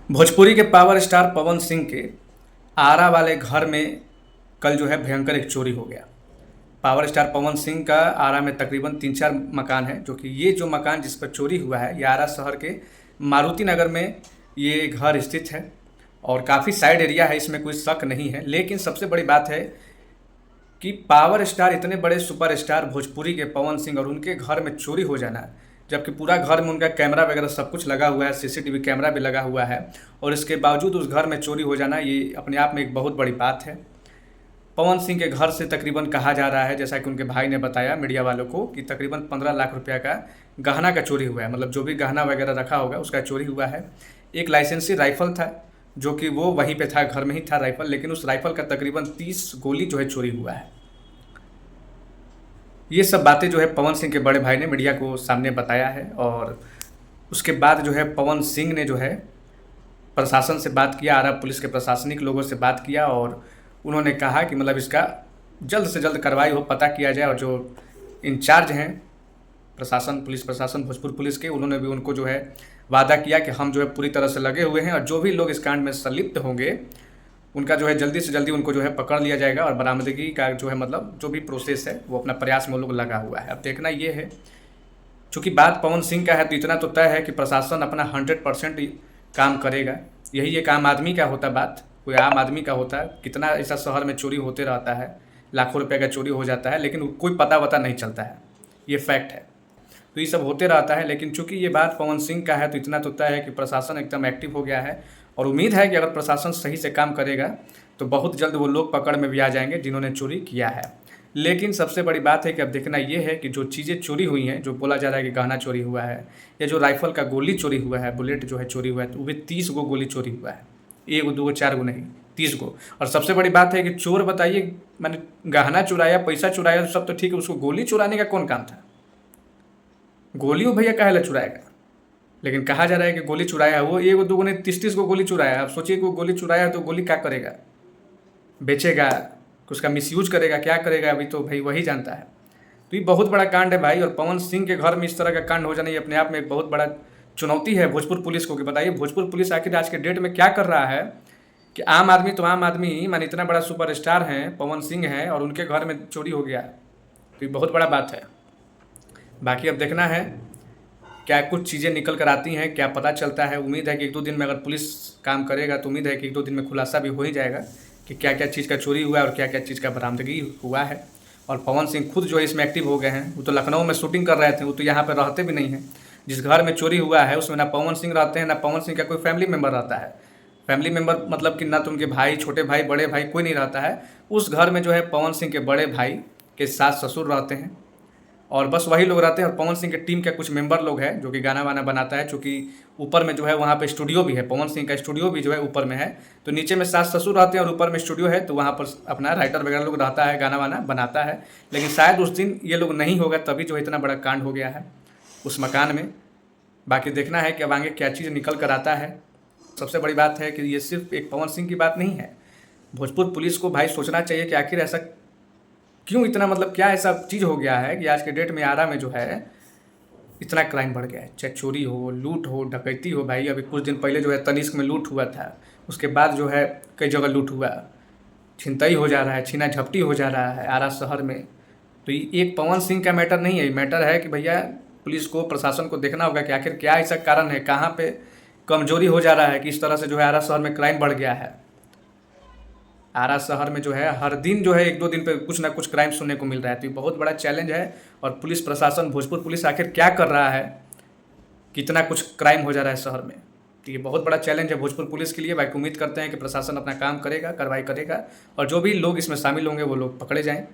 भोजपुरी के power star Pawan Singh के आरा वाले घर में कल जो है भयंकर एक चोरी हो गया। पावर स्टार पवन सिंह का आरा में तकरीबन 3-4 मकान है, जो कि ये जो मकान जिस पर चोरी हुआ है ये आरा शहर के मारुति नगर में ये घर स्थित है और काफ़ी साइड एरिया है, इसमें कोई शक नहीं है। लेकिन सबसे बड़ी बात है कि पावर स्टार, इतने बड़े सुपर स्टार भोजपुरी के पवन सिंह, और उनके घर में चोरी हो जाना, जबकि पूरा घर में उनका कैमरा वगैरह सब कुछ लगा हुआ है, सीसीटीवी कैमरा भी लगा हुआ है, और इसके बावजूद उस घर में चोरी हो जाना ये अपने आप में एक बहुत बड़ी बात है। पवन सिंह के घर से तकरीबन कहा जा रहा है, जैसा कि उनके भाई ने बताया मीडिया वालों को, कि तकरीबन 15 लाख रुपया का गहना का चोरी हुआ है। मतलब जो भी गहना वगैरह रखा होगा उसका चोरी हुआ है। एक लाइसेंसी राइफल था जो कि वो वहीं पे था, घर में ही था राइफल, लेकिन उस राइफल का तकरीबन 30 गोली जो है चोरी हुआ है। ये सब बातें जो है पवन सिंह के बड़े भाई ने मीडिया को सामने बताया है, और उसके बाद जो है पवन सिंह ने जो है प्रशासन से बात किया, आरा पुलिस के प्रशासनिक लोगों से बात किया, और उन्होंने कहा कि मतलब इसका जल्द से जल्द कार्रवाई हो, पता किया जाए। और जो इंचार्ज हैं प्रशासन, पुलिस प्रशासन भोजपुर पुलिस के, उन्होंने भी उनको जो है वादा किया कि हम जो है पूरी तरह से लगे हुए हैं, और जो भी लोग इस कांड में संलिप्त होंगे उनका जो है जल्दी से जल्दी उनको जो है पकड़ लिया जाएगा, और बरामदगी का जो है मतलब जो भी प्रोसेस है वो अपना प्रयास में वो लोग लगा हुआ है। अब देखना ये है, चूँकि बात पवन सिंह का है तो इतना तो तय है कि प्रशासन अपना 100% काम करेगा। यही एक आम आदमी का होता बात, कोई आम आदमी का होता है। कितना ऐसा शहर में चोरी होते रहता है, लाखों रुपये का चोरी हो जाता है, लेकिन कोई पता वता नहीं चलता है, ये फैक्ट है। तो ये सब होते रहता है, लेकिन चूंकि ये बात पवन सिंह का है तो इतना तो तय है कि प्रशासन एकदम एक्टिव हो गया है, और उम्मीद है कि अगर प्रशासन सही से काम करेगा तो बहुत जल्द वो लोग पकड़ में भी आ जाएंगे जिन्होंने चोरी किया है। लेकिन सबसे बड़ी बात है कि अब देखना ये है कि जो चीज़ें चोरी हुई हैं, जो बोला जा रहा है कि गहना चोरी हुआ है, या जो राइफल का गोली चोरी हुआ है, बुलेट जो है चोरी हुआ है, तो वो भी 30 गो गोली चोरी हुआ है। 1 गो 2 गो 4 गो नहीं, 30 गो। और सबसे बड़ी बात है कि चोर, बताइए, मैंने गहना चुराया, पैसा चुराया तो सब तो ठीक है, उसको गोली चुराने का कौन काम था? गोली वो भैया काहे ला चुराएगा? लेकिन कहा जा रहा है कि गोली चुराया है वो, 1 गो 2 गो नहीं, 30 गो गोली चुराया है। अब सोचिए कि वो गोली चुराया है तो गोली क्या करेगा? बेचेगा, उसका मिसयूज करेगा, क्या करेगा? अभी तो भाई वही जानता है। तो ये बहुत बड़ा कांड है भाई, और पवन सिंह के घर में इस तरह का कांड हो जाना ये अपने आप में एक बहुत बड़ा चुनौती है भोजपुर पुलिस को। कि बताइए भोजपुर पुलिस आखिर आज के डेट में क्या कर रहा है कि आम आदमी तो आम आदमी, मान इतना बड़ा सुपर स्टार हैं पवन सिंह हैं, और उनके घर में चोरी हो गया। तो ये बहुत बड़ा बात है। बाकी अब देखना है क्या कुछ चीज़ें निकल कर आती हैं, क्या पता चलता है। उम्मीद है कि 1-2 दिन में अगर पुलिस काम करेगा तो उम्मीद है कि 1-2 दिन में खुलासा भी हो ही जाएगा कि क्या क्या चीज़ का चोरी हुआ है और क्या क्या चीज़ का बरामदगी हुआ है। और पवन सिंह खुद जो है इसमें एक्टिव हो गए हैं। वो तो लखनऊ में शूटिंग कर रहे थे, वो तो यहाँ पर रहते भी नहीं हैं। जिस घर में चोरी हुआ है उसमें ना पवन सिंह रहते हैं, ना पवन सिंह का कोई फैमिली मेम्बर रहता है। फैमिली मेम्बर मतलब कि ना तो उनके भाई, छोटे भाई, बड़े भाई, कोई नहीं रहता है। उस घर में जो है पवन सिंह के बड़े भाई के सास ससुर रहते हैं, और बस वही लोग रहते हैं। और पवन सिंह के टीम के कुछ मेंबर लोग हैं जो कि गाना वाना बनाता है, चूँकि ऊपर में जो है वहाँ पे स्टूडियो भी है, पवन सिंह का स्टूडियो भी जो है ऊपर में है। तो नीचे में सास ससुर रहते हैं और ऊपर में स्टूडियो है, तो वहाँ पर अपना राइटर वगैरह लोग रहता है, गाना वाना बनाता है। लेकिन शायद उस दिन ये लोग नहीं होगा, तभी जो है इतना बड़ा कांड हो गया है उस मकान में। बाकी देखना है कि अब आगे क्या चीज़ निकल कर आता है। सबसे बड़ी बात है कि ये सिर्फ एक पवन सिंह की बात नहीं है। भोजपुर पुलिस को भाई सोचना चाहिए कि आखिर ऐसा क्यों, इतना मतलब क्या ऐसा चीज़ हो गया है कि आज के डेट में आरा में जो है इतना क्राइम बढ़ गया है। चाहे चोरी हो, लूट हो, डकैती हो। भाई अभी कुछ दिन पहले जो है तनिष्क में लूट हुआ था, उसके बाद जो है कई जगह लूट हुआ, छिनतई हो जा रहा है, छीना झपटी हो जा रहा है आरा शहर में। तो ये एक पवन सिंह का मैटर नहीं है, ये मैटर है कि भैया पुलिस को, प्रशासन को देखना होगा कि आखिर क्या ऐसा कारण है, कहाँ पे कमजोरी हो जा रहा है कि इस तरह से जो है आरा शहर में क्राइम बढ़ गया है। आरा शहर में जो है हर दिन जो है 1-2 दिन पे कुछ ना कुछ क्राइम सुनने को मिल रहा है। तो ये बहुत बड़ा चैलेंज है। और पुलिस प्रशासन, भोजपुर पुलिस आखिर क्या कर रहा है, कितना कुछ क्राइम हो जा रहा है शहर में। तो ये बहुत बड़ा चैलेंज है भोजपुर पुलिस के लिए। बाकी उम्मीद करते हैं कि प्रशासन अपना काम करेगा, कार्रवाई करेगा, और जो भी लोग इसमें शामिल होंगे वो लोग पकड़े जाएँ।